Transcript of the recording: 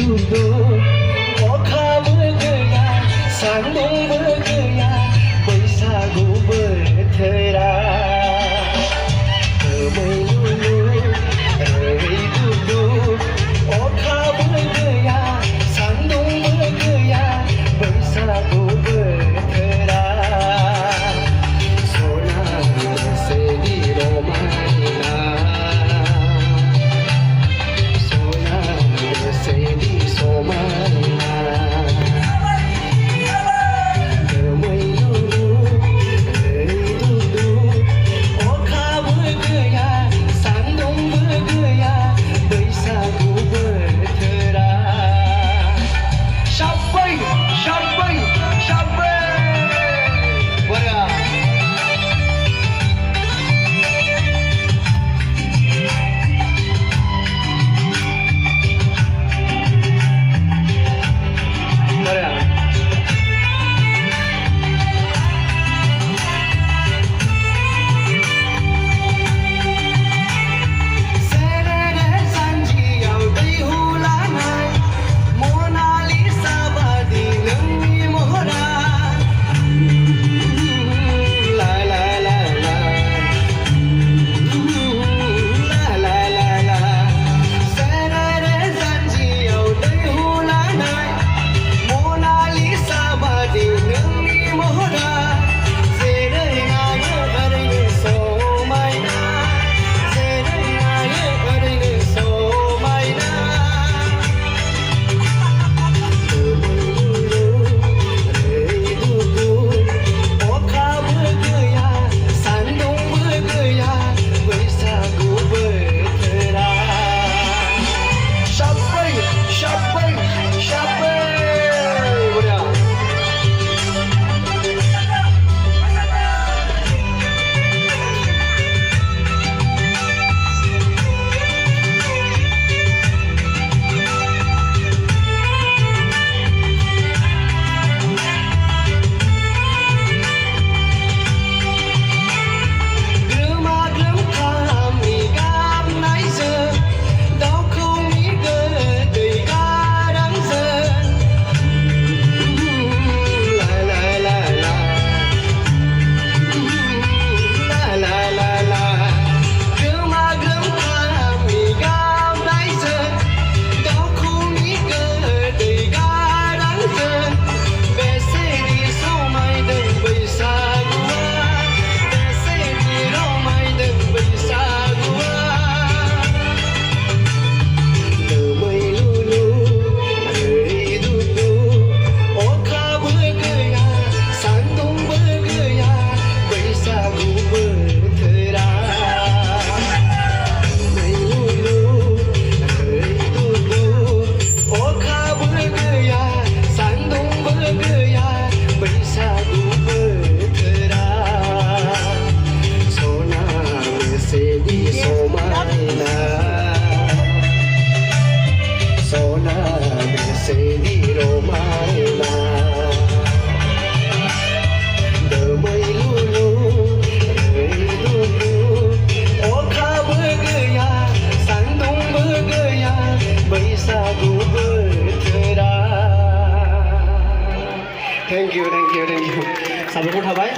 दुदु अखाबो गैया सान्दुंबो गैया बैसागु बोथोरा दोमैलुलु रै दुदु अखाबो गैया सान्दुंबो गैया बैसागु बोथोरा सनासेनि रमायना सनासेनि समायना दोमैलुलु रै दुदु अखाबो गैया सान्दुंबो गैया बैसागु बोथोरा शाब्बै शाब्बै शाब्बै बरा बरा सेरेरे सानजियाव दैहु लानाय मनालिसा बादि नोंनि महरा ला ला ला ला ला ला ला सेरेरे सानजियाव दैहु लानाय मनालिसा बादि नोंनि महरा जेरै नायो ओरैनो समायना जेरै नायो ओरैनो समायना दोमैलुलु रै दुदु अखाबो गैया सान्दुंबो गैया बैसागु बोथोरा शाब्बै शाब्बै शाब्बै बरा ग्रोमा ग्रोम खामनि गाबनायजों दाउखौनि गोदै गारांजों ला ला ला ला ला ला ला ग्रोमा ग्रोम खामनि गाबनायजों दाउखौनि गोदै गारांजों बेसेदि समायदों बैसागुआ बेसेदि रमायदों बैसागुआ दोमैलुलु रै दुदु अखाबो गैया सान्दुंबो गैया बैसागु बोथोरा दोमैलुलु रै दुदु अखाबो गैया सान्दुंबो गैया बैसागु बोथोरा सनासेनि समायना सनासेनि रमायना दोमैलुलु रै दुदु अखाबो गैया सान्दुंबो गैया बैसागु बोथोरा थेंक इउ साबायखर थाबाय।